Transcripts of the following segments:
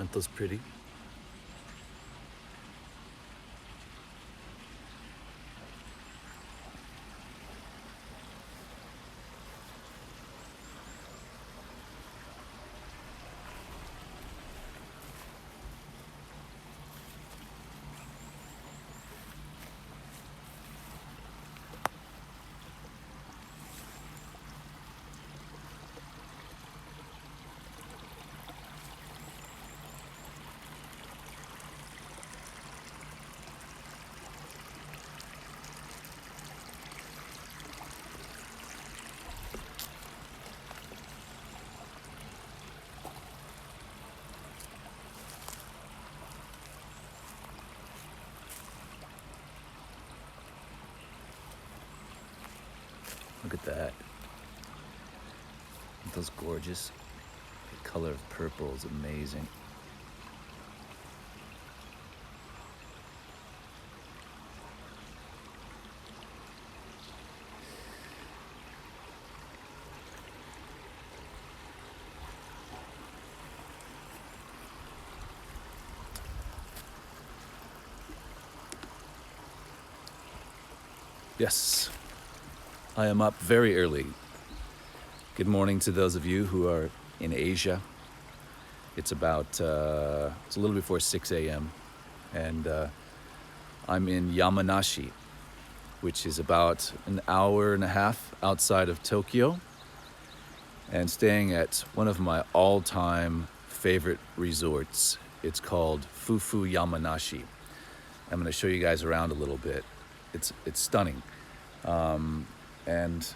Aren't those pretty? Look at that. Aren't those gorgeous? The color of purple is amazing. Yes, I am up very early. Good morning to those of you who are in Asia. It's about, it's a little before 6 a.m. and I'm in Yamanashi, which is about an hour and a half outside of Tokyo, and staying at one of my all-time favorite resorts. It's called Fufu Yamanashi. I'm going to show you guys around a little bit. It's stunning. And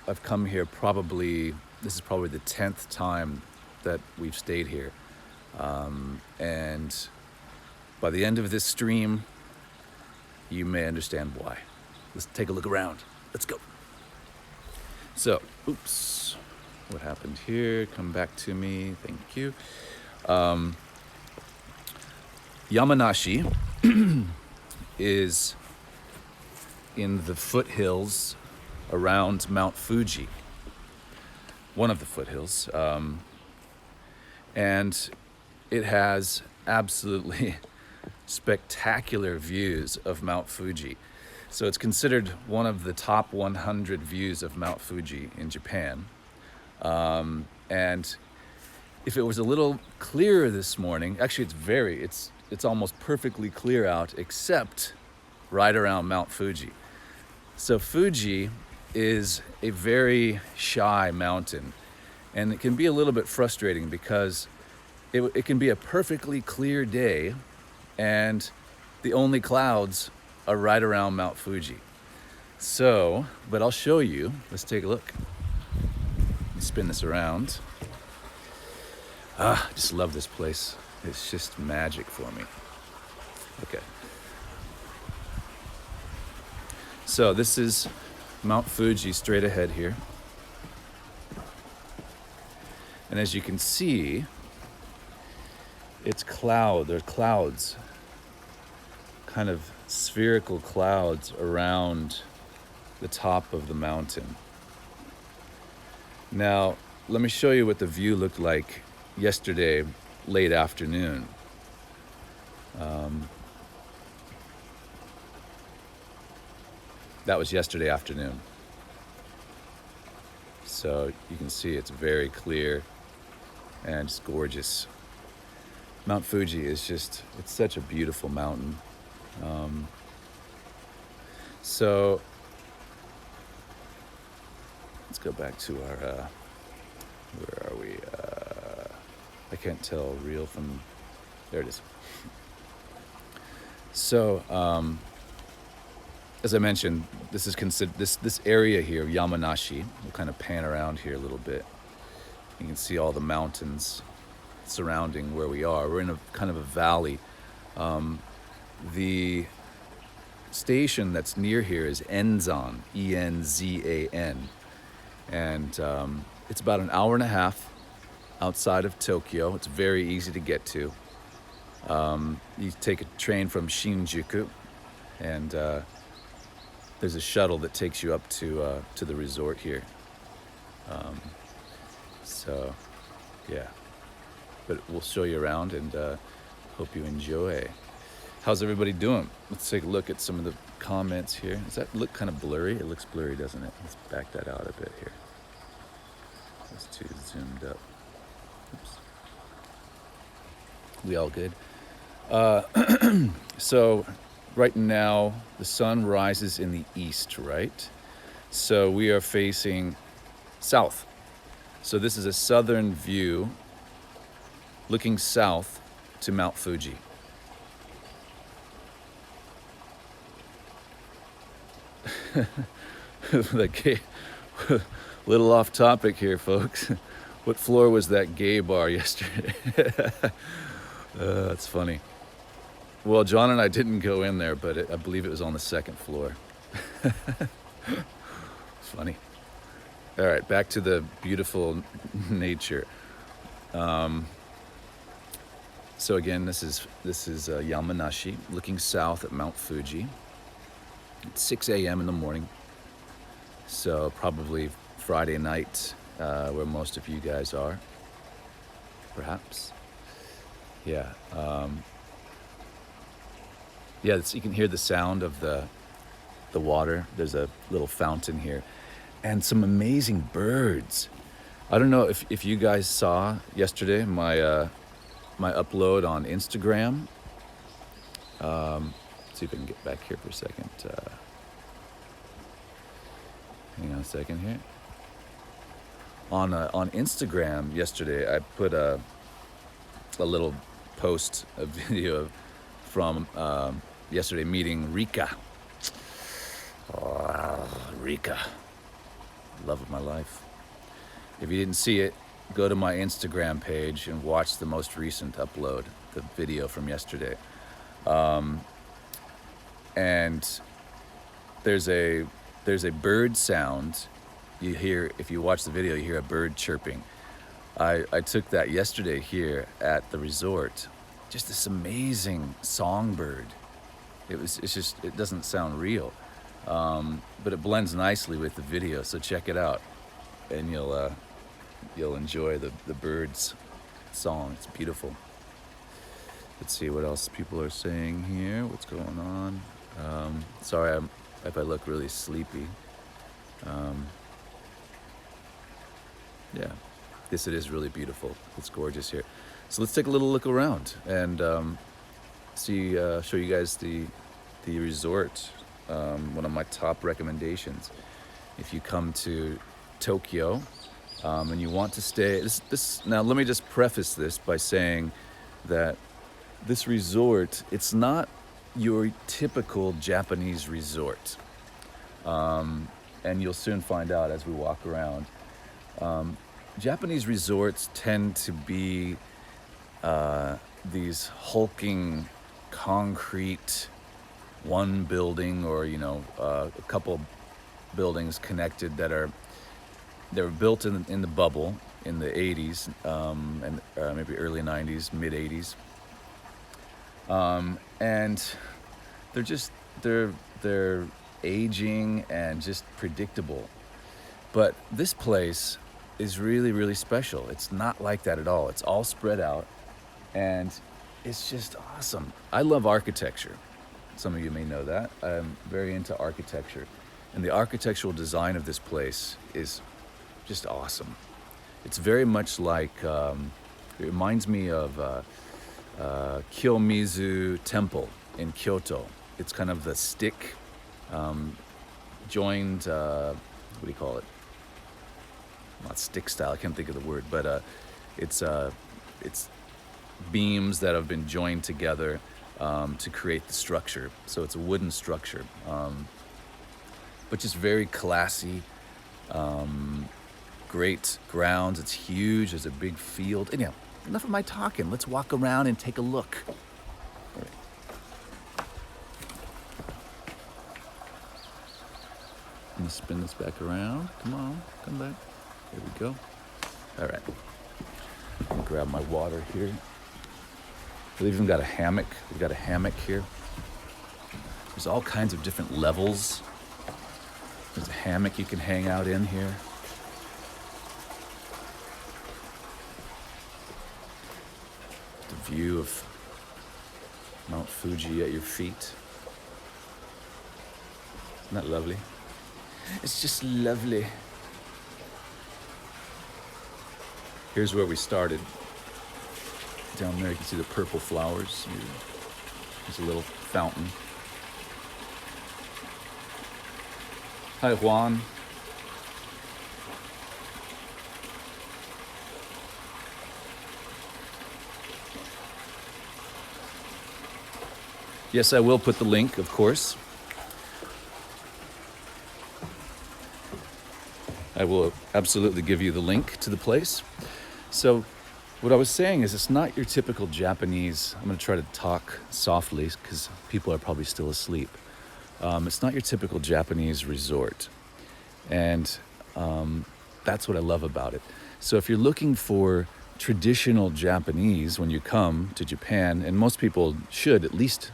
I've come here this is probably the 10th time that we've stayed here. And by the end of this stream, you may understand why. Let's take a look around. Let's go. So, oops, what happened here? Come back to me, thank you. Yamanashi is in the foothills around Mount Fuji, one of the foothills, and it has absolutely spectacular views of Mount Fuji. So it's considered one of the top 100 views of Mount Fuji in Japan. And if it was a little clearer this morning, actually it's almost perfectly clear out, except right around Mount Fuji. So Fuji is a very shy mountain, and it can be a little bit frustrating because it can be a perfectly clear day and the only clouds are right around Mount Fuji. So, but I'll show you. Let's take a look. Let me spin this around. I just love this place. It's just magic for me. Okay. So this is Mount Fuji straight ahead here. And as you can see, there's clouds, kind of spherical clouds around the top of the mountain. Now, let me show you what the view looked like yesterday, late afternoon. That was yesterday afternoon. So you can see it's very clear and it's gorgeous. Mount Fuji is it's such a beautiful mountain. So let's go back to our, where are we? I can't tell real from, there it is. So, as I mentioned, this is considered, this area here, Yamanashi, we'll kind of pan around here a little bit. You can see all the mountains surrounding where we are. We're in a kind of a valley. The station that's near here is Enzan, E-N-Z-A-N. And it's about an hour and a half outside of Tokyo. It's very easy to get to. You take a train from Shinjuku, and there's a shuttle that takes you up to the resort here. So, yeah. but we'll show you around and hope you enjoy. How's everybody doing? Let's take a look at some of the comments here. Does that look kind of blurry? It looks blurry, doesn't it? Let's back that out a bit here. That's too zoomed up. Oops. We all good? So right now the sun rises in the east, right? So we are facing south. So this is a southern view looking south to Mount Fuji. Okay, little off topic here, folks. What floor was that gay bar yesterday? That's funny. Well, John and I didn't go in there, but I believe it was on the second floor. It's funny. All right, back to the beautiful nature. So again, this is Yamanashi, looking south at Mount Fuji. It's 6 a.m. in the morning, so probably Friday night, where most of you guys are, perhaps. Yeah. Yeah, you can hear the sound of the water. There's a little fountain here, and some amazing birds. I don't know if you guys saw yesterday my upload on Instagram. See if I can get back here for a second. Hang on a second here. On Instagram yesterday, I put a little post, a video from yesterday meeting Rika. Oh, Rika, love of my life. If you didn't see it, go to my Instagram page and watch the most recent upload, the video from yesterday. And there's a bird sound you hear. If you watch the video, you hear a bird chirping. I took that yesterday here at the resort. Just this amazing songbird. It doesn't sound real, but it blends nicely with the video. So check it out, and you'll enjoy the bird's song. It's beautiful. Let's see what else people are saying here. What's going on? Sorry if I look really sleepy. Yeah, it is really beautiful. It's gorgeous here. So let's take a little look around and show you guys the resort. One of my top recommendations. If you come to Tokyo and you want to stay, now let me just preface this by saying that this resort, it's not your typical Japanese resort. And you'll soon find out as we walk around. Japanese resorts tend to be these hulking concrete, one building or a couple buildings connected they were built in the bubble in the 80s and maybe early 90s, mid 80s. And they're aging and just predictable. But this place is really, really special. It's not like that at all. It's all spread out, and it's just awesome. I love architecture. Some of you may know that. I'm very into architecture, and the architectural design of this place is just awesome. It's very much like, it reminds me of Kiyomizu Temple in Kyoto. It's kind of the stick joined, what do you call it? Not stick style, I can't think of the word, but it's beams that have been joined together to create the structure. So it's a wooden structure, but just very classy. Great grounds. It's huge. There's a big field. Anyhow, enough of my talking. Let's walk around and take a look. All right. I'm gonna spin this back around. Come on, come back. There we go. All right. Let me grab my water here. We've even got a hammock. We've got a hammock here. There's all kinds of different levels. There's a hammock you can hang out in here. view of Mount Fuji at your feet. Isn't that lovely? It's just lovely. Here's where we started. Down there you can see the purple flowers. There's a little fountain. Hi, Juan. Yes, I will put the link, of course. I will absolutely give you the link to the place. So what I was saying is it's not your typical Japanese. I'm going to try to talk softly because people are probably still asleep. It's not your typical Japanese resort. And that's what I love about it. So if you're looking for traditional Japanese when you come to Japan, and most people should at least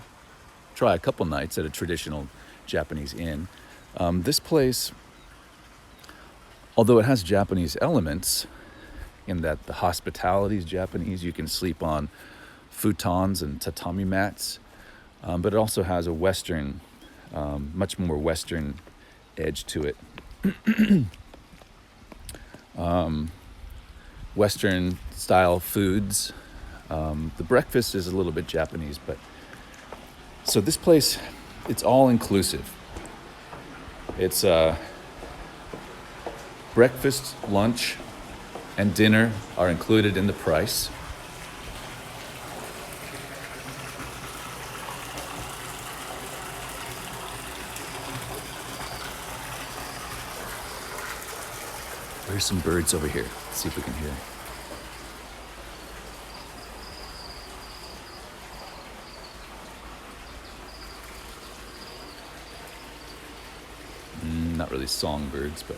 try a couple nights at a traditional Japanese inn, this place, although it has Japanese elements in that the hospitality is Japanese, you can sleep on futons and tatami mats, but it also has a Western, much more Western edge to it. Western style foods. The breakfast is a little bit Japanese, but so this place, it's all inclusive. It's breakfast, lunch, and dinner are included in the price. There's some birds over here. Let's see if we can hear. Not really songbirds, but...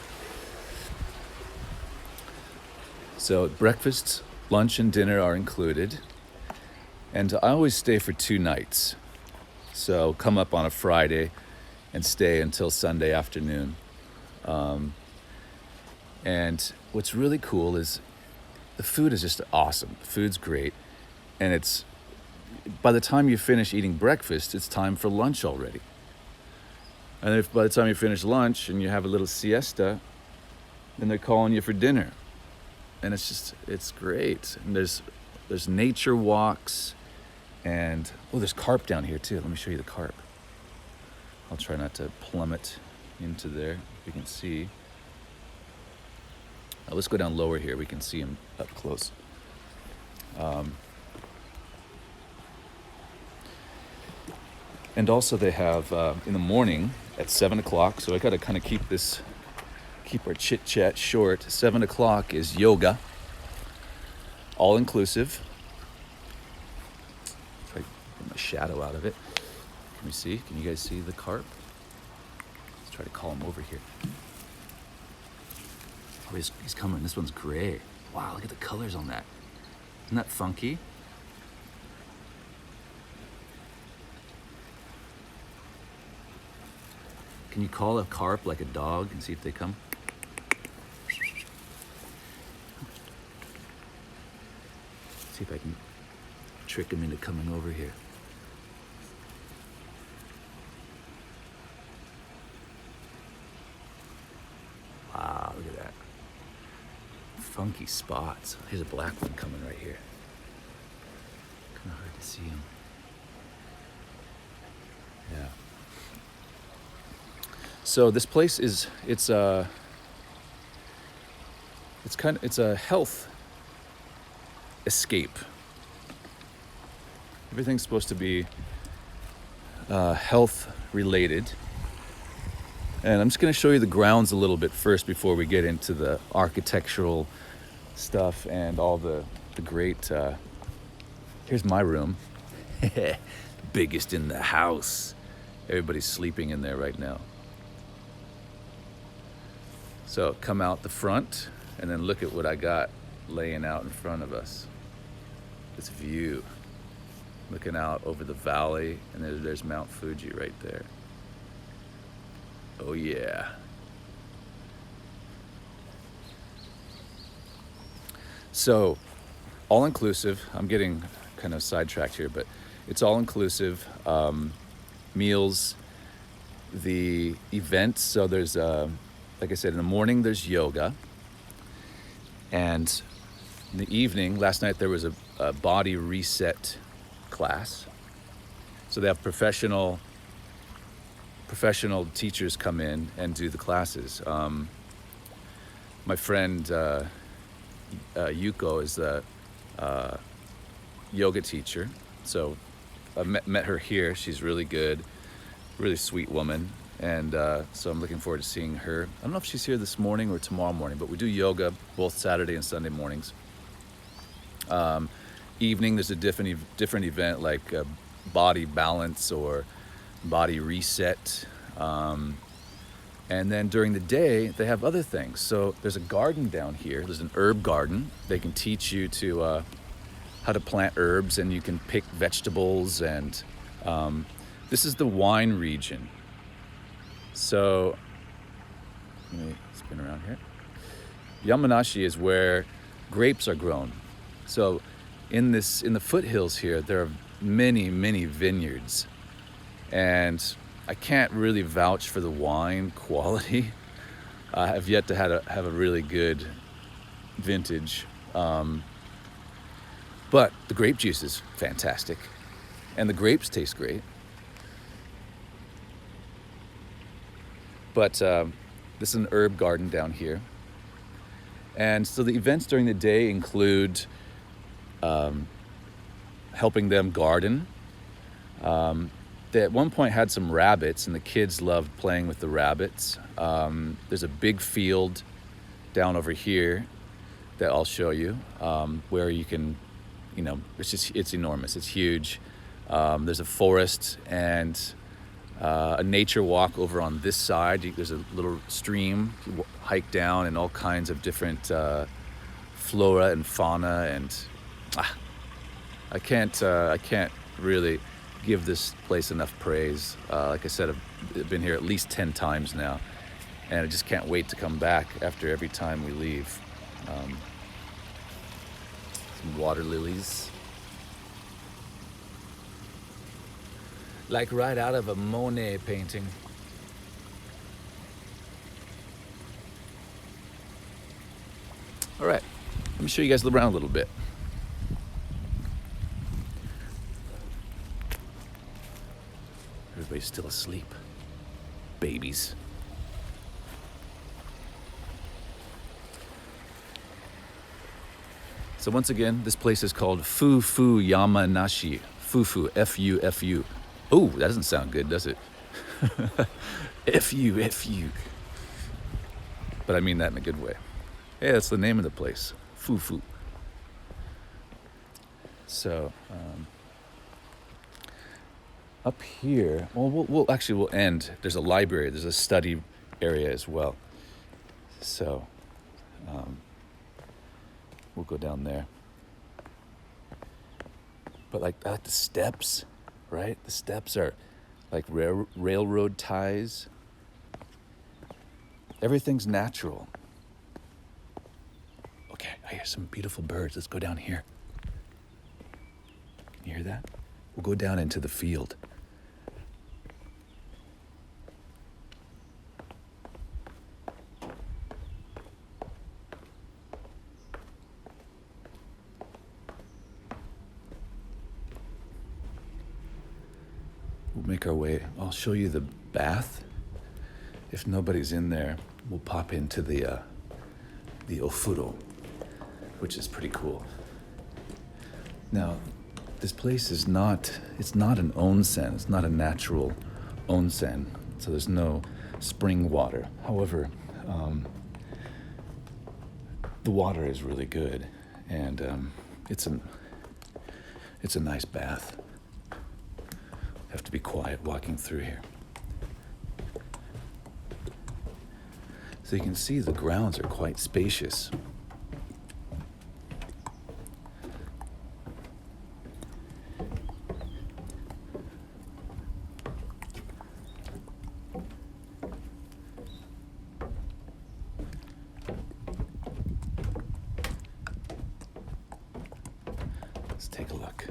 So breakfast, lunch, and dinner are included. And I always stay for 2 nights. So come up on a Friday and stay until Sunday afternoon. And what's really cool is the food is just awesome. The food's great. And it's, by the time you finish eating breakfast, it's time for lunch already. And if by the time you finish lunch and you have a little siesta, then they're calling you for dinner. And it's great. And there's nature walks, and there's carp down here too. Let me show you the carp. I'll try not to plummet into there. You can see. Let's go down lower here. We can see them up close. And also they have in the morning at 7 o'clock. So I got to kind of keep our chit chat short. 7 o'clock is yoga, all inclusive. Try to get my shadow out of it. Can we see? Can you guys see the carp? Let's try to call him over here. Oh, he's coming. This one's gray. Wow, look at the colors on that. Isn't that funky? Can you call a carp like a dog and see if they come? See if I can trick him into coming over here. Wow, look at that. Funky spots. Here's a black one coming right here. Kind of hard to see him. Yeah. So this place is, it's a health escape. Everything's supposed to be health related. And I'm just going to show you the grounds a little bit first before we get into the architectural stuff and all the great... Here's my room. Biggest in the house. Everybody's sleeping in there right now. So come out the front and then look at what I got laying out in front of us. This view. Looking out over the valley, and there's Mount Fuji right there. Oh yeah. So, all inclusive. I'm getting kind of sidetracked here, but it's all inclusive. Meals, the events. So there's, like I said, in the morning there's yoga, and in the evening, last night there was a body reset class. So they have professional teachers come in and do the classes. My friend Yuko is the yoga teacher. So I met her here. She's really good, really sweet woman. And so I'm looking forward to seeing her. I don't know if she's here this morning or tomorrow morning, but we do yoga both Saturday and Sunday mornings. Evening, there's a different event like body balance or body reset. And then during the day, they have other things. So there's a garden down here. There's an herb garden. They can teach you to how to plant herbs, and you can pick vegetables. And this is the wine region. So let me spin around here. Yamanashi is where grapes are grown. So in the foothills here, there are many, many vineyards. And I can't really vouch for the wine quality. I have yet to have a really good vintage. But the grape juice is fantastic. And the grapes taste great. But this is an herb garden down here. And so the events during the day include helping them garden. They at one point had some rabbits, and the kids loved playing with the rabbits. There's a big field down over here that I'll show you, where you can, it's enormous. It's huge. There's a forest and a nature walk over on this side. There's a little stream. You hike down, and all kinds of different flora and fauna. And I can't really give this place enough praise. Like I said, I've been here at least 10 times now, and I just can't wait to come back after every time we leave. Some water lilies. Like right out of a Monet painting. All right, let me show you guys around a little bit. Everybody's still asleep. Babies. So once again, this place is called Fufu Yamanashi. Fufu, F-U-F-U. Oh, that doesn't sound good, does it? F-U, F-U. But I mean that in a good way. Yeah, that's the name of the place. Fufu. So, up here, well, we'll end. There's a library. There's a study area as well. So, we'll go down there. But I like the steps, right? The steps are like railroad ties. Everything's natural. Okay, I hear some beautiful birds. Let's go down here. Can you hear that? We'll go down into the field. We'll make our way. I'll show you the bath. If nobody's in there, we'll pop into the ofuro, which is pretty cool. Now, this place is it's not an onsen. It's not a natural onsen, so there's no spring water. However, the water is really good, and it's a nice bath. Have to be quiet walking through here. So you can see the grounds are quite spacious. Let's take a look.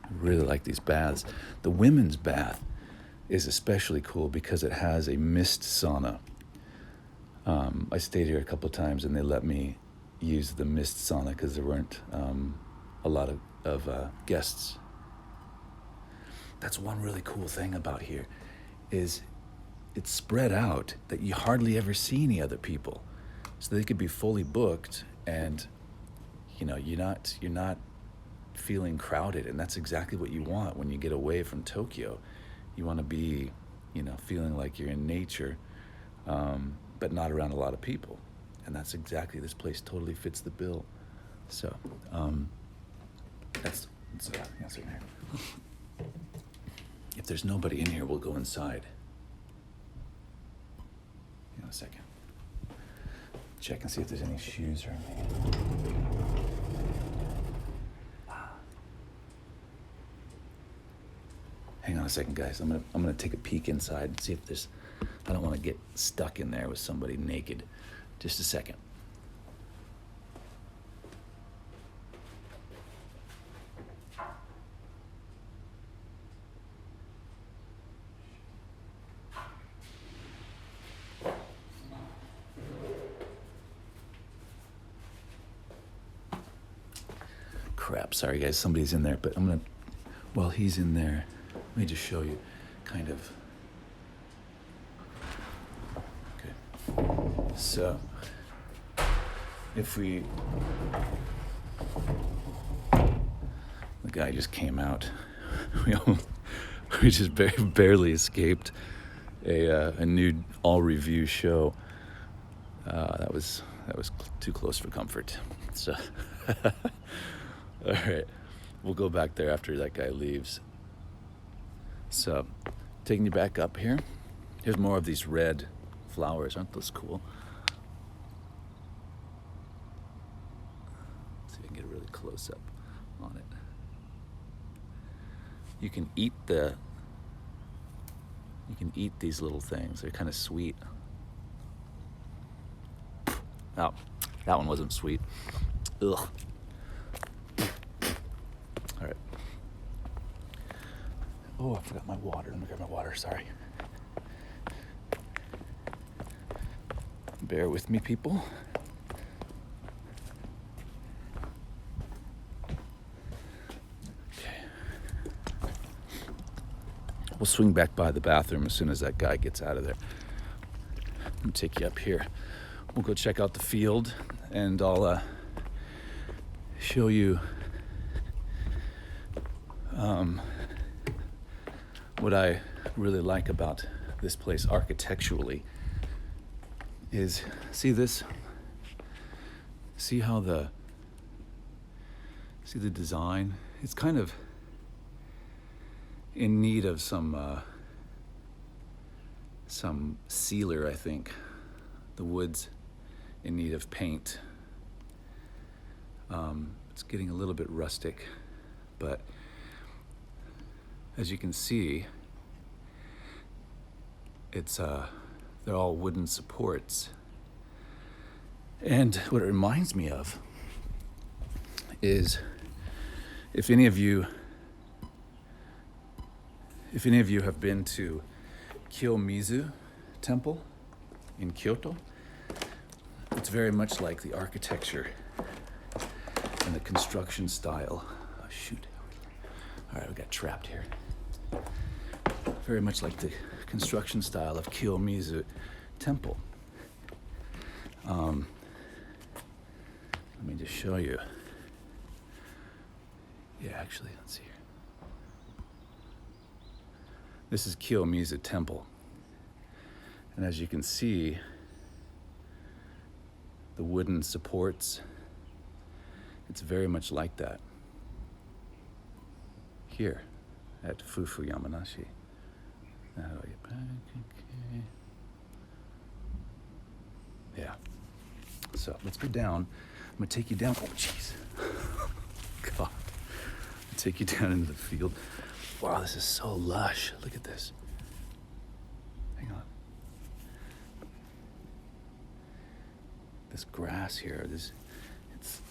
I really like these baths. The women's bath is especially cool because it has a mist sauna. I stayed here a couple of times and they let me use the mist sauna because there weren't a lot of guests. That's one really cool thing about here is it's spread out that you hardly ever see any other people. So they could be fully booked and you're not feeling crowded, and that's exactly what you want when you get away from Tokyo. You want to be, feeling like you're in nature, but not around a lot of people. And that's exactly, this place totally fits the bill. So, that's in here. If there's nobody in here, we'll go inside. In a second. Check and see if there's any shoes or anything. Hang on a second, guys. I'm gonna take a peek inside and see if there's. I don't want to get stuck in there with somebody naked. Just a second. Crap, sorry guys, somebody's in there, but while he's in there, let me just show you, kind of. Okay, so, the guy just came out. We just barely escaped a nude all review show. That was too close for comfort, so. All right, we'll go back there after that guy leaves. So, taking you back up here. Here's more of these red flowers. Aren't those cool? Let's see if I can get a really close up on it. You can eat these little things. They're kind of sweet. Oh, that one wasn't sweet. Ugh. All right. Oh, I forgot my water. Let me grab my water, sorry. Bear with me, people. Okay. We'll swing back by the bathroom as soon as that guy gets out of there. Let me take you up here. We'll go check out the field, and I'll show you what I really like about this place architecturally is, see this? See the design? It's kind of in need of some sealer, I think. The wood's in need of paint. It's getting a little bit rustic, but as you can see, they're all wooden supports. And what it reminds me of is if any of you have been to Kiyomizu Temple in Kyoto, it's very much like the architecture and the construction style. Oh, shoot. All right, we got trapped here. Very much like the construction style of Kiyomizu Temple. Let me just show you. Yeah, actually, let's see here. This is Kiyomizu Temple. And as you can see, the wooden supports, it's very much like that here at Fufu Yamanashi. Now how do I get back? Okay. Yeah. So let's go down. I'm gonna take you down. Oh, jeez. God. I'll take you down into the field. Wow, this is so lush. Look at this. Hang on. This grass here, it's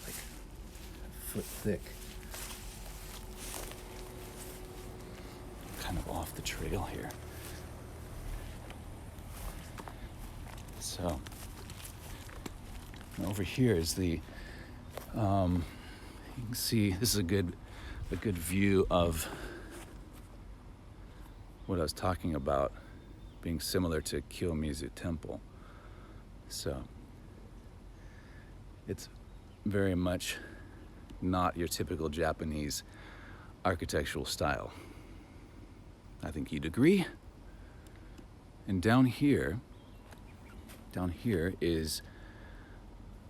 like a foot thick. off the trail here. So over here is the you can see this is a good view of what I was talking about being similar to Kiyomizu Temple. So it's very much not your typical Japanese architectural style. I think you'd agree. And down here is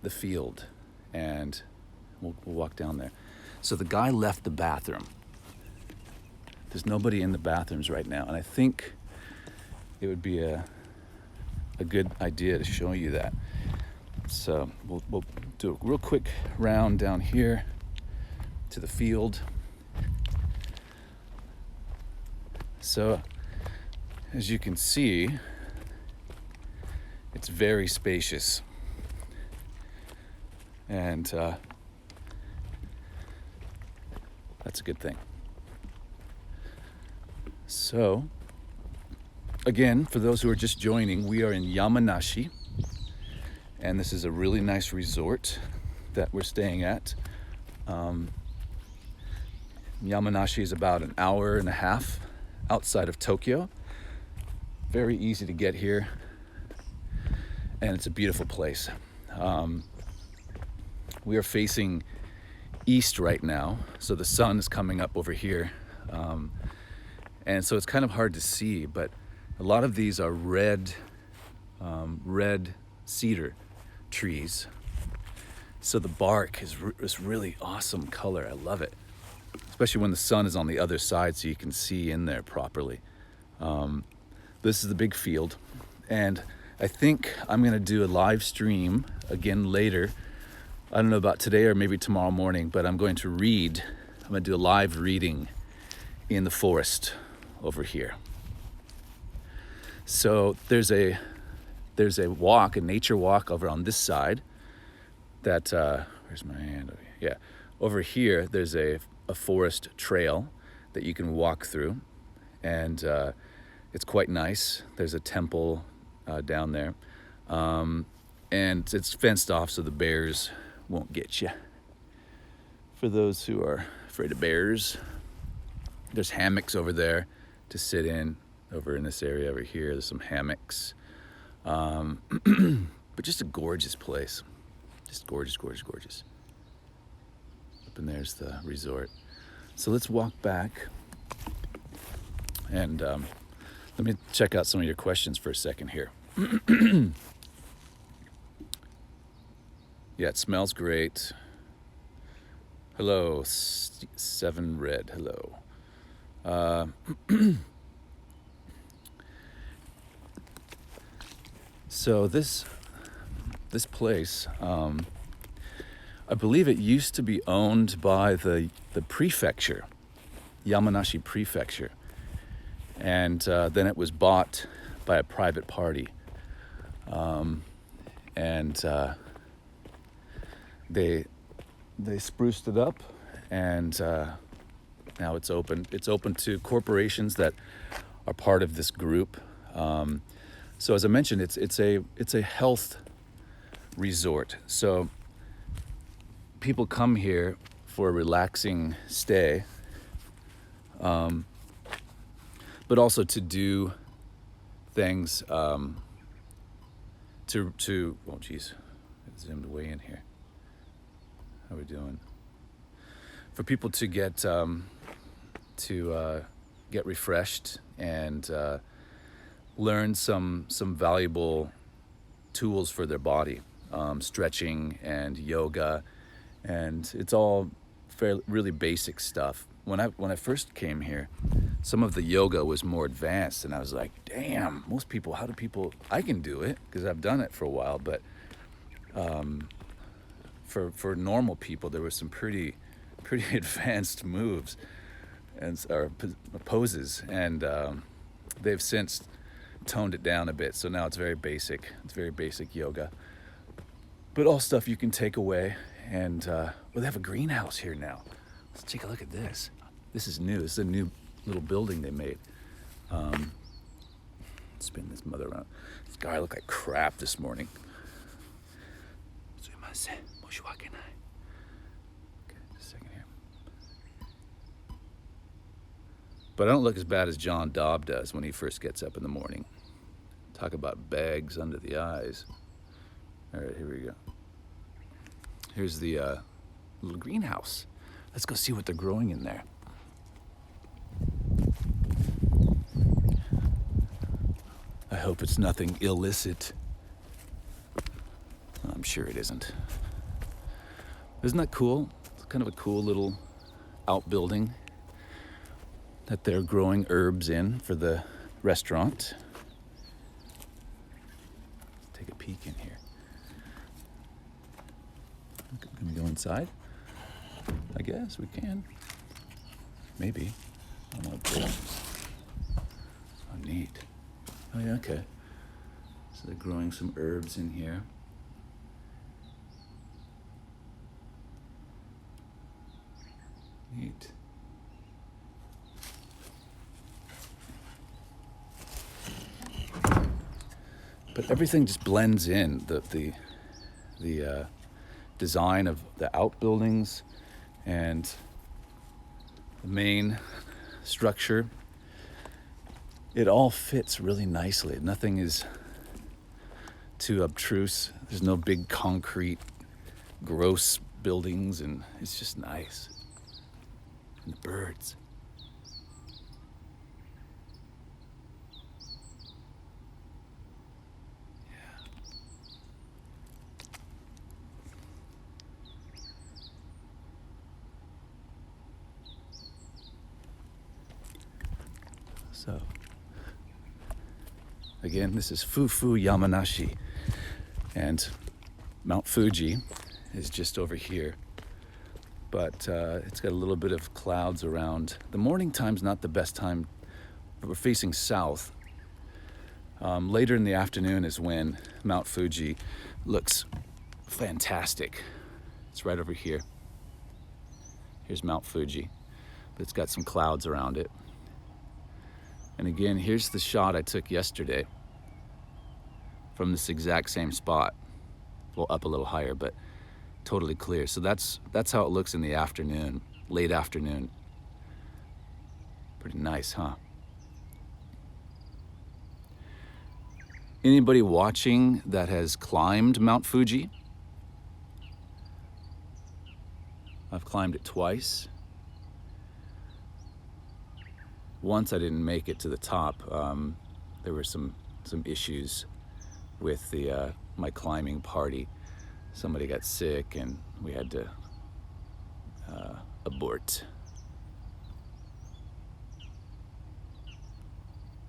the field, and we'll walk down there. So the guy left the bathroom. There's nobody in the bathrooms right now, and I think it would be a good idea to show you that. So we'll do a real quick round down here to the field. So as you can see, it's very spacious, and that's a good thing. So again, for those who are just joining, we are in Yamanashi, and this is a really nice resort that we're staying at. Yamanashi is about an hour and a half outside of Tokyo. Very easy to get here, and it's a beautiful place. We are facing east right now, so the sun is coming up over here, and so it's kind of hard to see, but a lot of these are red cedar trees. So the bark is really awesome color. I love it, especially when the sun is on the other side so you can see in there properly. This is the big field, and I think I'm gonna do a live stream again later. I don't know about today or maybe tomorrow morning, but I'm going to read. I'm gonna do a live reading in the forest over here. So there's a walk, a nature walk over on this side. That where's my hand? Yeah, over here there's a forest trail that you can walk through, and it's quite nice. There's a temple down there, and it's fenced off so the bears won't get you. For those who are afraid of bears, there's hammocks over there to sit in. Over in this area over here, there's some hammocks, but just a gorgeous place. Just gorgeous, gorgeous, gorgeous. Up in there's the resort. So let's walk back, and let me check out some of your questions for a second here. Yeah, it smells great. Hello, 7 Red, hello. So this place, I believe it used to be owned by the prefecture, Yamanashi Prefecture, and then it was bought by a private party, and they spruced it up, and now it's open. It's open to corporations that are part of this group. So as I mentioned, it's a health resort. So people come here for a relaxing stay, but also to do things to oh geez, it zoomed way in here. How are we doing? For people to get refreshed and learn some valuable tools for their body, stretching and yoga, and it's all really basic stuff. When I first came here, some of the yoga was more advanced, and I was like, damn, I can do it because I've done it for a while, but for normal people, there were some pretty advanced moves or poses, and they've since toned it down a bit, so now it's very basic. It's very basic yoga, but all stuff you can take away. And they have a greenhouse here now. Let's take a look at this. This is new. This is a new little building they made. Spin this mother around. This guy looked like crap this morning. Okay, just a second here. But I don't look as bad as John Dobb does when he first gets up in the morning. Talk about bags under the eyes. All right, here we go. Here's the little greenhouse. Let's go see what they're growing in there. I hope it's nothing illicit. I'm sure it isn't. Isn't that cool? It's kind of a cool little outbuilding that they're growing herbs in for the restaurant. Let's take a peek in here. Can we go inside? I guess we can. Maybe. I don't want to pull. Oh, neat. Oh, yeah, okay. So they're growing some herbs in here. Neat. But everything just blends in. The design of the outbuildings and the main structure, it all fits really nicely. Nothing is too obtruse. There's no big concrete, gross buildings, and it's just nice. And the birds. So, again, this is Fufu Yamanashi, and Mount Fuji is just over here, but it's got a little bit of clouds around. The morning time's not the best time, but we're facing south. Later in the afternoon is when Mount Fuji looks fantastic. It's right over here. Here's Mount Fuji, but it's got some clouds around it. And again, here's the shot I took yesterday from this exact same spot. Well, up a little higher, but totally clear. So that's how it looks in the afternoon, late afternoon. Pretty nice, huh? Anybody watching that has climbed Mount Fuji? I've climbed it twice. Once I didn't make it to the top. There were some issues with my climbing party. Somebody got sick and we had to abort.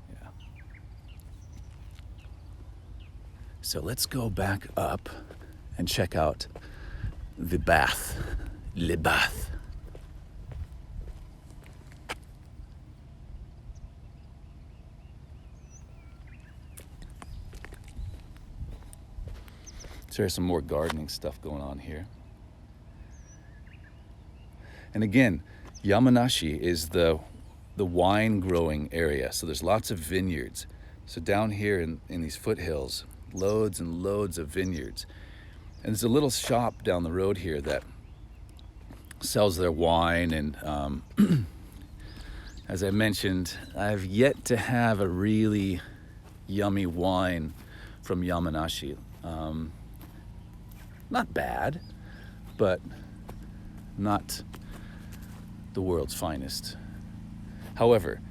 Yeah. So let's go back up and check out the bath, le bath. So there's some more gardening stuff going on here. And again, Yamanashi is the wine growing area. So there's lots of vineyards. So down here in these foothills, loads and loads of vineyards. And there's a little shop down the road here that sells their wine. And as I mentioned, I've yet to have a really yummy wine from Yamanashi. Not bad, but not the world's finest. However,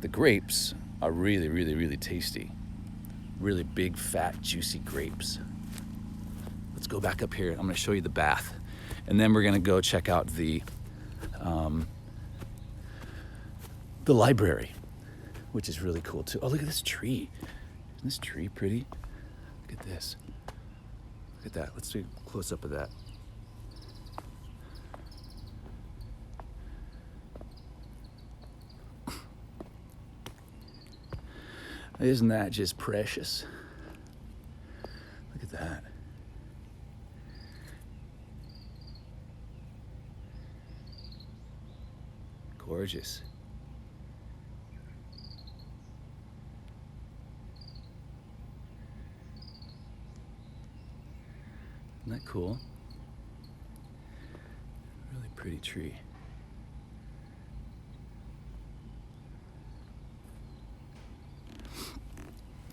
the grapes are really, really, really tasty. Really big, fat, juicy grapes. Let's go back up here. I'm gonna show you the bath. And then we're gonna go check out the library, which is really cool too. Oh, look at this tree. Isn't this tree pretty? Look at this. Look at that. Let's do a close up of that. Isn't that just precious? Look at that. Gorgeous. Isn't that cool? Really pretty tree.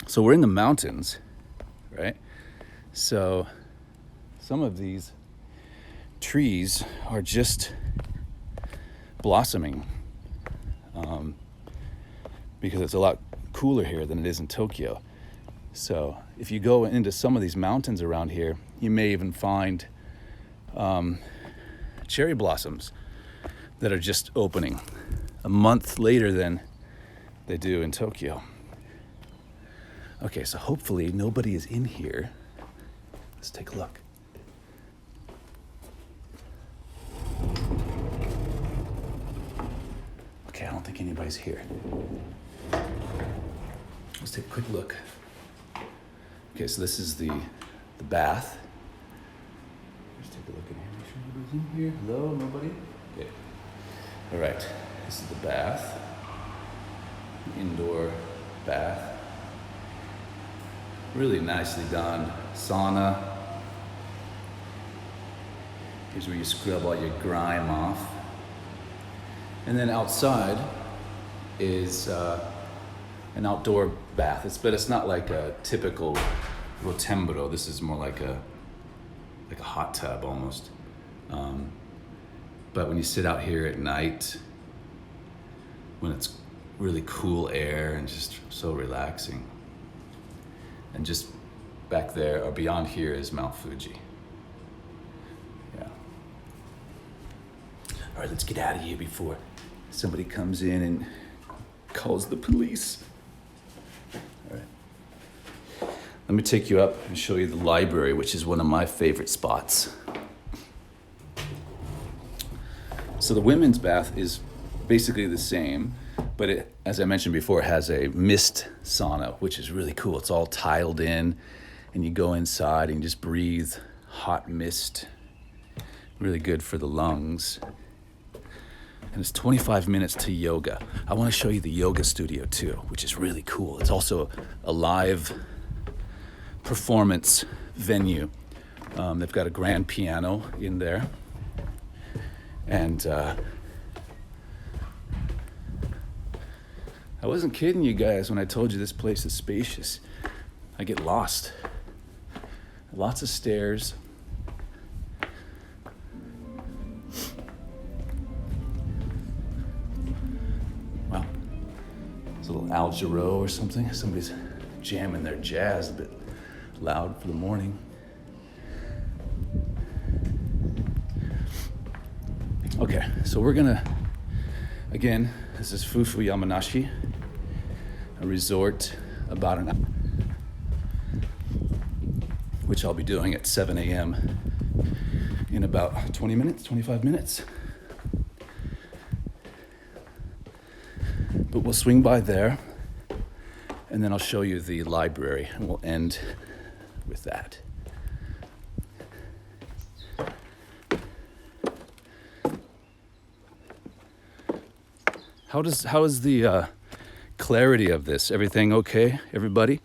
So we're in the mountains, right? So some of these trees are just blossoming because it's a lot cooler here than it is in Tokyo. So if you go into some of these mountains around here, you may even find cherry blossoms that are just opening a month later than they do in Tokyo. Okay, so hopefully nobody is in here. Let's take a look. Okay, I don't think anybody's here. Let's take a quick look. Okay, so this is the bath. Let's take a look in here. Make sure nobody's in here. Hello, nobody? Okay. All right, this is the bath. Indoor bath. Really nicely done. Sauna. Here's where you scrub all your grime off. And then outside is an outdoor bath. But it's not like a typical rotemburo. This is more like a hot tub almost. But when you sit out here at night, when it's really cool air and just so relaxing. And just back there, or beyond here, is Mount Fuji. Yeah. All right, let's get out of here before somebody comes in and calls the police. All right. Let me take you up and show you the library, which is one of my favorite spots. So the women's bath is basically the same, but it, as I mentioned before, has a mist sauna, which is really cool. It's all tiled in, and you go inside and just breathe hot mist. Really good for the lungs. And it's 25 minutes to yoga. I want to show you the yoga studio too, which is really cool. It's also a live performance venue. They've got a grand piano in there. And I wasn't kidding you guys when I told you this place is spacious. I get lost. Lots of stairs. Wow. It's a little Al Jarreau or something. Somebody's jamming their jazz a bit loud for the morning. Okay, so we're gonna, again, this is Fufu Yamanashi, a resort about an hour, which I'll be doing at 7 a.m. in about 20 minutes, 25 minutes. But we'll swing by there, and then I'll show you the library, and we'll end with that. How is the clarity of this? Everything okay, everybody?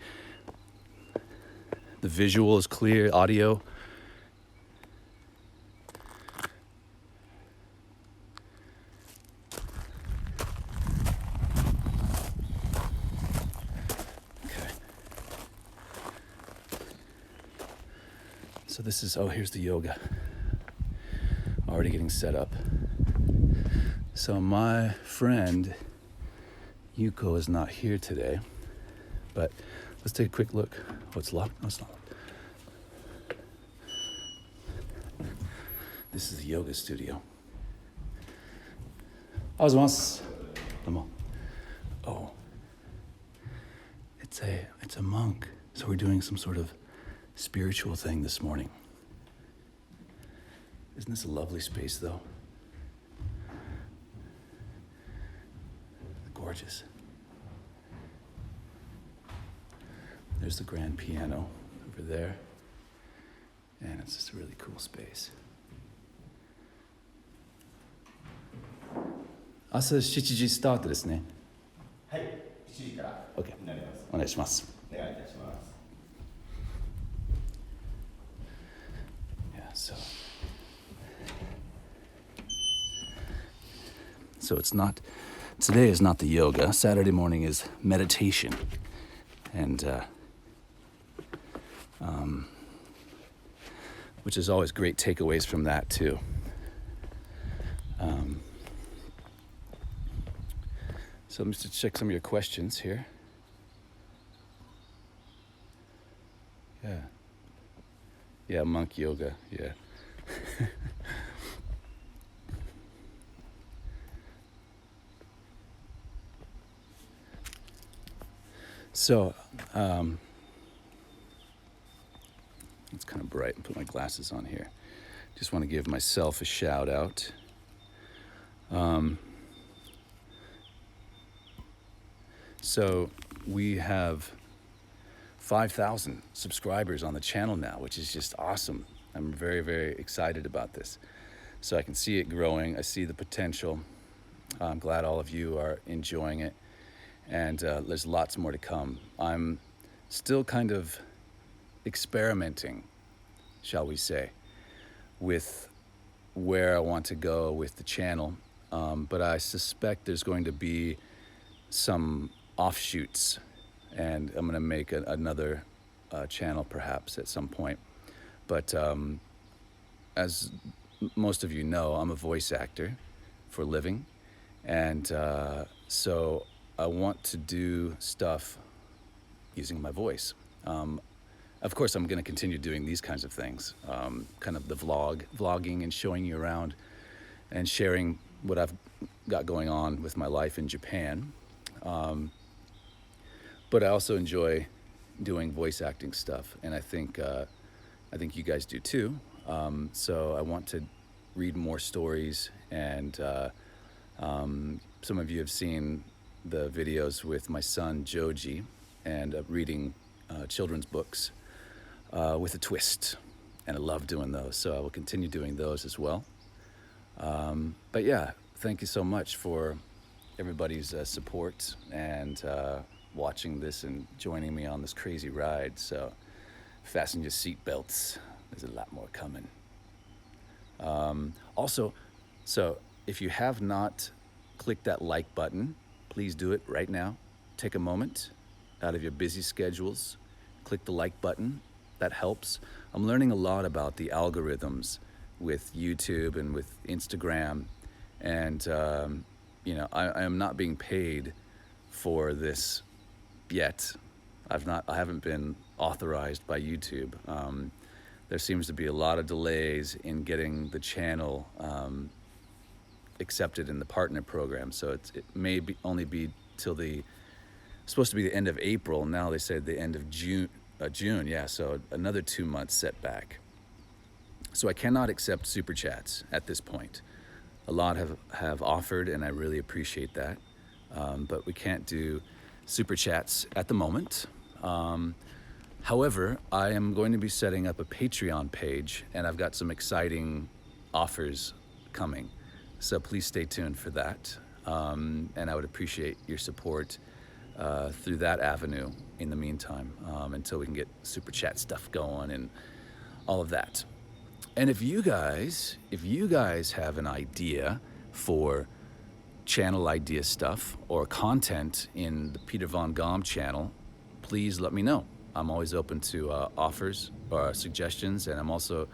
The visual is clear, audio. Okay. So this is, here's the yoga. Already getting set up. So my friend Yuko is not here today, but let's take a quick look. Oh, it's locked? No, it's not locked. This is the yoga studio. Oh, it's a monk. So we're doing some sort of spiritual thing this morning. Isn't this a lovely space, though? Gorgeous. There's the grand piano over there. And it's just a really cool space. 朝7時スタートですね。はい、7時からになります。お願いします。お願いいたします。So it's not, today is not the yoga. Saturday morning is meditation. And, which is always great takeaways from that too. So let me just check some of your questions here. Yeah, monk yoga, yeah. So, it's kind of bright and put my glasses on here. Just want to give myself a shout out. So we have 5,000 subscribers on the channel now, which is just awesome. I'm very, very excited about this. So I can see it growing. I see the potential. I'm glad all of you are enjoying it. And there's lots more to come. I'm still kind of experimenting, shall we say, with where I want to go with the channel. But I suspect there's going to be some offshoots, and I'm going to make another channel perhaps at some point. But as most of you know, I'm a voice actor for a living, and so I want to do stuff using my voice. Of course, I'm going to continue doing these kinds of things, kind of the vlogging and showing you around and sharing what I've got going on with my life in Japan. But I also enjoy doing voice acting stuff, and I think you guys do too. So I want to read more stories, and some of you have seen the videos with my son Joji, and reading children's books with a twist, and I love doing those. So I will continue doing those as well. But yeah, thank you so much for everybody's support and watching this and joining me on this crazy ride. So fasten your seatbelts. There's a lot more coming. Also, so if you have not clicked that like button, please do it right now. Take a moment out of your busy schedules. Click the like button. That helps. I'm learning a lot about the algorithms with YouTube and with Instagram. And, I am not being paid for this yet. I haven't been authorized by YouTube. There seems to be a lot of delays in getting the channel accepted in the partner program. So it may only be till supposed to be the end of April. Now they say the end of June. Yeah, so another 2 months setback. So I cannot accept super chats at this point. A lot have offered, and I really appreciate that. But we can't do super chats at the moment. However, I am going to be setting up a Patreon page, and I've got some exciting offers coming. So please stay tuned for that. And I would appreciate your support through that avenue in the meantime, until we can get super chat stuff going and all of that. And if you guys have an idea for channel idea stuff or content in the Peter Von Gomm channel, please let me know. I'm always open to offers or suggestions, and I'm also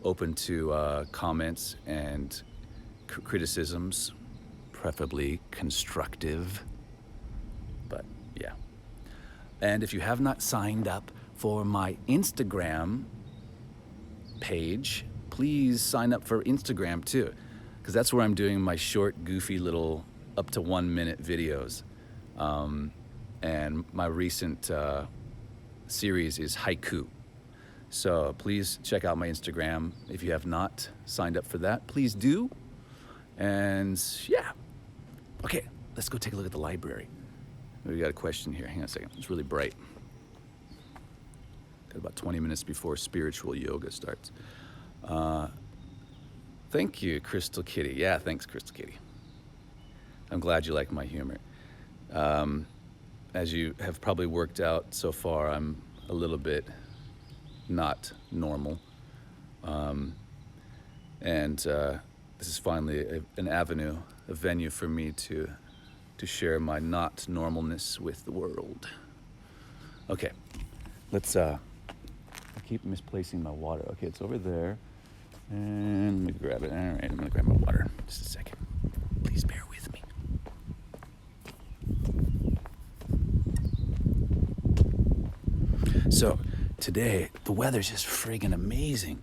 open to comments and criticisms, preferably constructive. But yeah. And if you have not signed up for my Instagram page, please sign up for Instagram too, because that's where I'm doing my short, goofy little up to 1 minute videos. And my recent series is haiku. So please check out my Instagram. If you have not signed up for that, please do. And yeah. Okay, let's go take a look at the library. We got a question here. Hang on a second. It's really bright. Got about 20 minutes before spiritual yoga starts. Thank you, Crystal Kitty. Yeah, thanks, Crystal Kitty. I'm glad you like my humor. As you have probably worked out so far, I'm a little bit not normal. And this is finally an avenue, a venue for me to share my not normalness with the world. Okay, let's, I keep misplacing my water. Okay, it's over there. And let me grab it. All right, I'm gonna grab my water. Just a second. Please bear with me. So, today, the weather's just friggin' amazing.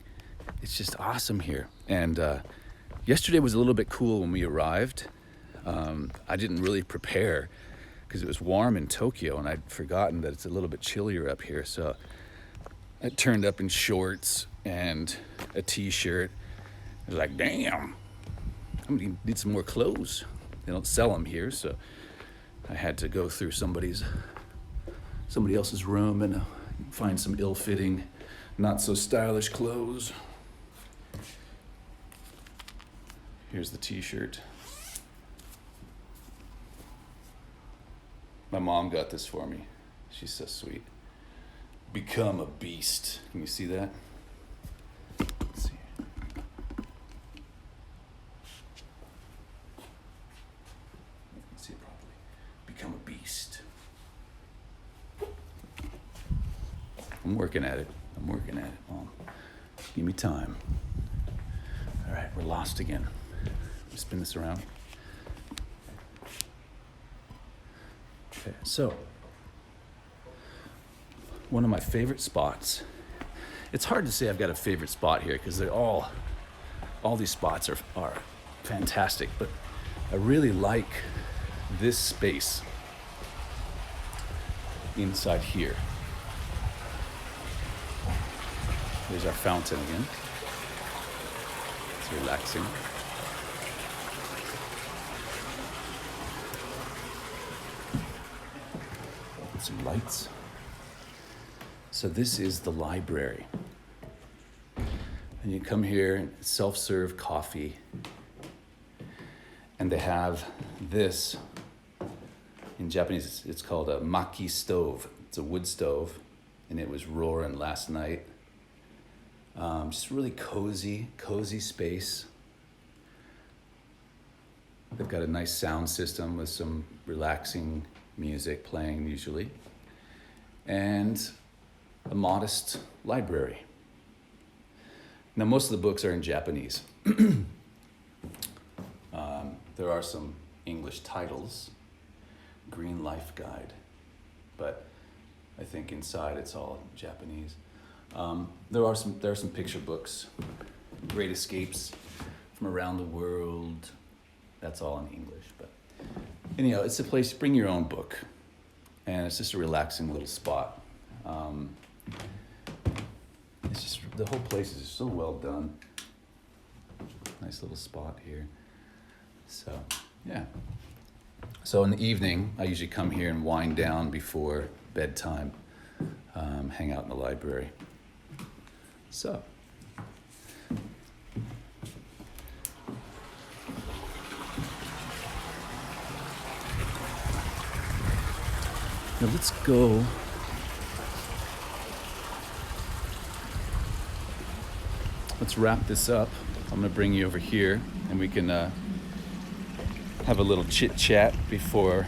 It's just awesome here. And yesterday was a little bit cool when we arrived. I didn't really prepare because it was warm in Tokyo and I'd forgotten that it's a little bit chillier up here. So I turned up in shorts and a t-shirt. I was like, damn, I'm gonna need some more clothes. They don't sell them here, so I had to go through somebody else's room and find some ill-fitting, not so stylish clothes. Here's the t-shirt. My mom got this for me. She's so sweet. Become a beast. Can you see that? Let's see. Let's see it properly. Become a beast. I'm working at it, Mom. Give me time. All right, we're lost again. Spin this around. Okay, so one of my favorite spots. It's hard to say I've got a favorite spot here because they're all these spots are fantastic, but I really like this space inside here. There's our fountain again. It's relaxing. Some lights. So this is the library. And you come here, self-serve coffee. And they have this, in Japanese it's called a Machi Stove. It's a wood stove, and it was roaring last night. Just really cozy space. They've got a nice sound system with some relaxing music playing usually, and a modest library. Now most of the books are in Japanese. There are some English titles, Green Life Guide, but I think inside it's all Japanese. There are some picture books, Great Escapes from Around the World. That's all in English, but anyhow, it's a place, bring your own book, and it's just a relaxing little spot. It's just, the whole place is just so well done. Nice little spot here. So, yeah. So in the evening, I usually come here and wind down before bedtime, hang out in the library. So. Now let's go. Let's wrap this up. I'm gonna bring you over here and we can have a little chit chat before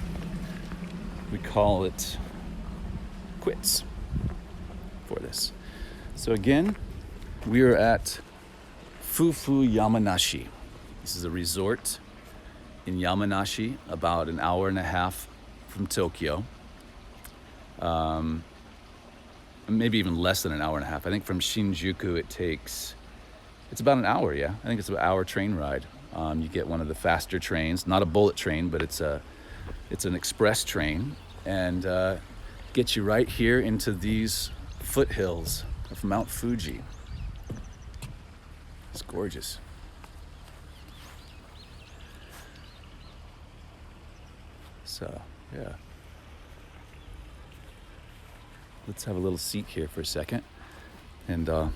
we call it quits for this. So again, we are at Fufu Yamanashi. This is a resort in Yamanashi, about an hour and a half from Tokyo. Maybe even less than an hour and a half. I think from Shinjuku it's about an hour, yeah. I think it's an hour train ride. You get one of the faster trains, not a bullet train, but it's an express train, and gets you right here into these foothills of Mount Fuji. It's gorgeous. So, yeah. Let's have a little seat here for a second, and I'll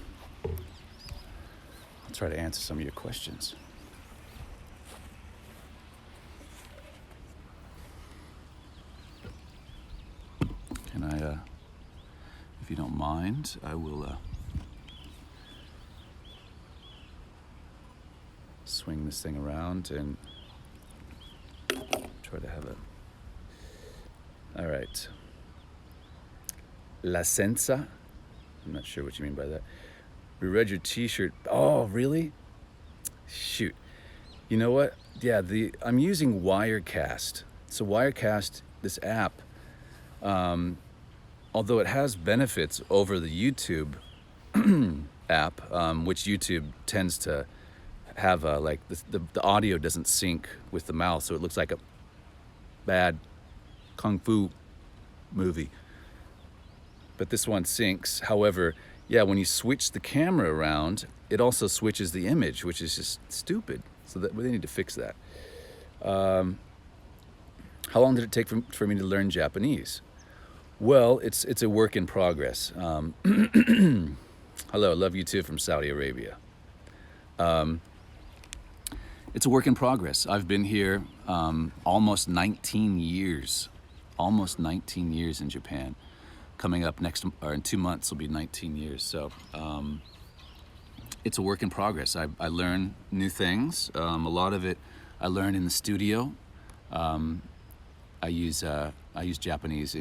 try to answer some of your questions. Can I, if you don't mind, I will switch swing this thing around and try to have a... All right. La senza. I'm not sure what you mean by that. We read your t-shirt. Oh, really? Shoot. You know what? Yeah, I'm using Wirecast. So Wirecast, this app, although it has benefits over the YouTube app, which YouTube tends to have like the audio doesn't sync with the mouth, so it looks like a bad kung fu movie. But this one syncs. However, yeah, when you switch the camera around, it also switches the image, which is just stupid. So that they need to fix that. How long did it take for me to learn Japanese? Well, it's a work in progress. Hello, love you too from Saudi Arabia. It's a work in progress. I've been here almost 19 years. Almost 19 years in Japan. Coming up in 2 months will be 19 years. So it's a work in progress. I learn new things. A lot of it I learn in the studio. I use Japanese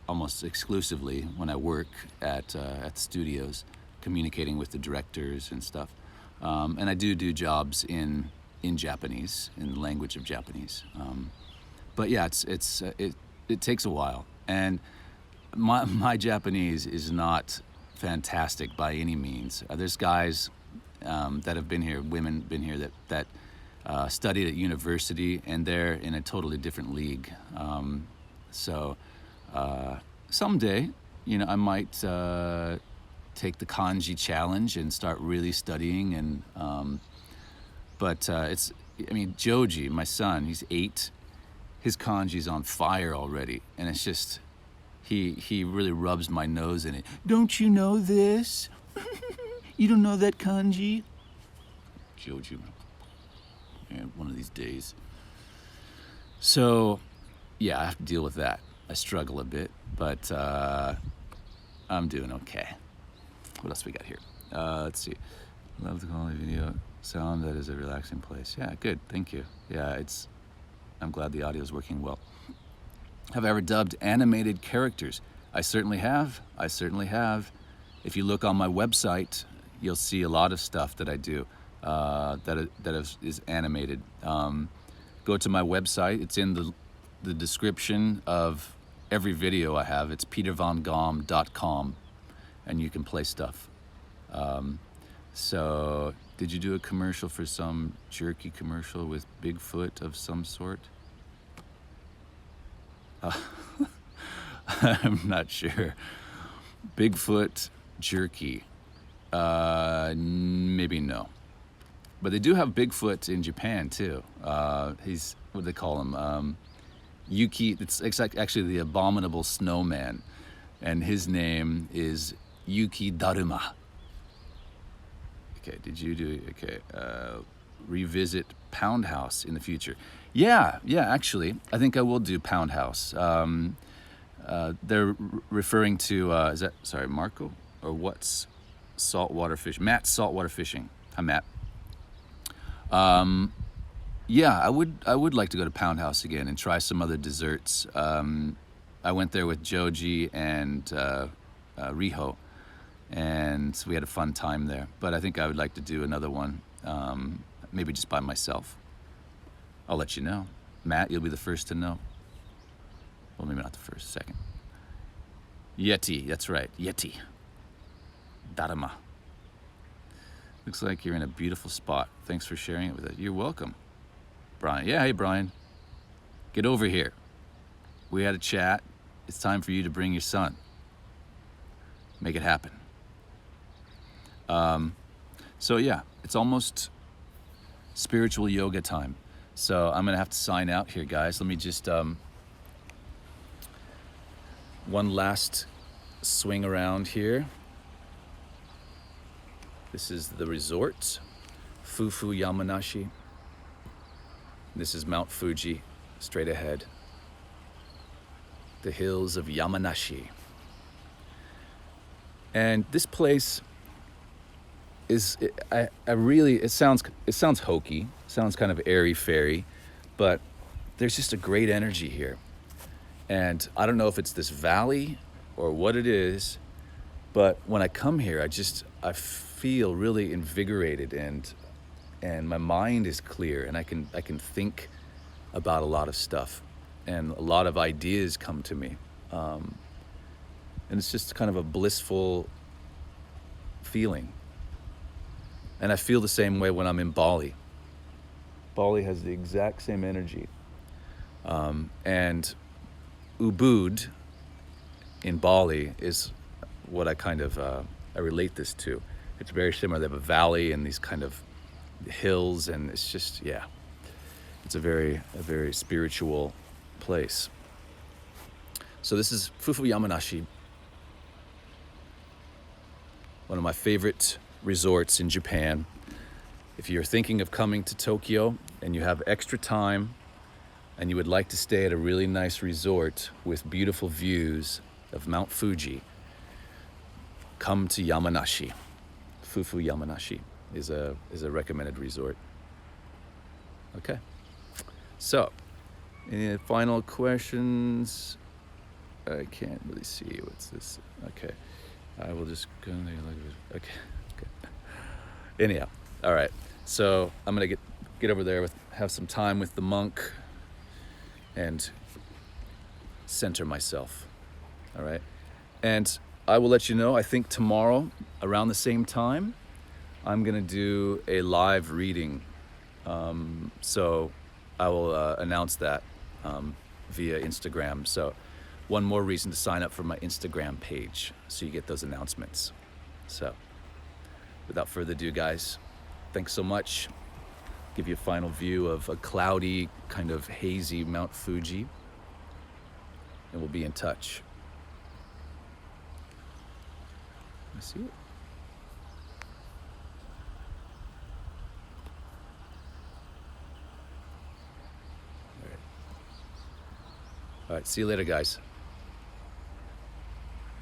almost exclusively when I work at studios, communicating with the directors and stuff. And I do jobs in Japanese, in the language of Japanese. But yeah, it takes a while. And my Japanese is not fantastic by any means. There's guys that have been here, women been here that studied at university, and they're in a totally different league. So someday, I might take the kanji challenge and start really studying. And Joji, my son, he's 8. His kanji's on fire already, and it's just he really rubs my nose in it. Don't you know this? You don't know that kanji? Joji. Yeah, one of these days. So, yeah, I have to deal with that. I struggle a bit, but I'm doing okay. What else we got here? Let's see. Love the quality video sound. That is a relaxing place. Yeah, good. Thank you. Yeah, I'm glad the audio is working well. Have I ever dubbed animated characters? I certainly have. If you look on my website, you'll see a lot of stuff that I do that is animated. Go to my website. It's in the description of every video I have. It's petervongomm.com, and you can play stuff. So, did you do a commercial for some jerky commercial with Bigfoot of some sort? I'm not sure. Bigfoot jerky. Maybe no. But they do have Bigfoot in Japan too. He's, what do they call him? Yuki, it's actually the abominable snowman. And his name is Yuki Daruma. Okay, did you do, revisit Pound House in the future? Yeah, actually, I think I will do Pound House. They're referring to, Marco? Or what's saltwater fish? Matt's saltwater fishing. Hi, Matt. Yeah, I would like to go to Pound House again and try some other desserts. I went there with Joji and Riho, and we had a fun time there. But I think I would like to do another one, maybe just by myself. I'll let you know. Matt, you'll be the first to know. Well, maybe not the first, second. Yeti, that's right, Yeti. Daruma. Looks like you're in a beautiful spot. Thanks for sharing it with us. You're welcome. Brian, yeah, hey Brian. Get over here. We had a chat. It's time for you to bring your son. Make it happen. So yeah, it's almost spiritual yoga time. So I'm gonna have to sign out here, guys. Let me just, one last swing around here. This is the resort, Fufu Yamanashi. This is Mount Fuji, straight ahead. The hills of Yamanashi. And this place, I really, it sounds hokey, sounds kind of airy fairy, but there's just a great energy here. And I don't know if it's this valley or what it is, but when I come here, I feel really invigorated, and my mind is clear, and I can think about a lot of stuff, and a lot of ideas come to me. And it's just kind of a blissful feeling. And I feel the same way when I'm in Bali. Bali has the exact same energy. And Ubud in Bali is what I kind of, I relate this to. It's very similar. They have a valley and these kind of hills, and it's just, yeah. It's a very spiritual place. So this is Fufu Yamanashi, one of my favorite resorts in Japan. If you're thinking of coming to Tokyo and you have extra time and you would like to stay at a really nice resort with beautiful views of Mount Fuji, come to Yamanashi. Fufu Yamanashi is a recommended resort. Okay. So, any final questions? I can't really see what's this. Okay. I will just go. Okay. Anyhow, all right. So I'm gonna get over there have some time with the monk and center myself. All right. And I will let you know. I think tomorrow around the same time, I'm gonna do a live reading. So I will announce that via Instagram. So one more reason to sign up for my Instagram page so you get those announcements. So without further ado, guys, thanks so much. Give you a final view of a cloudy, kind of hazy Mount Fuji, and we'll be in touch. I see it. All right, see you later, guys.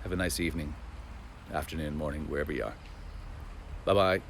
Have a nice evening, afternoon, morning, wherever you are. Bye-bye.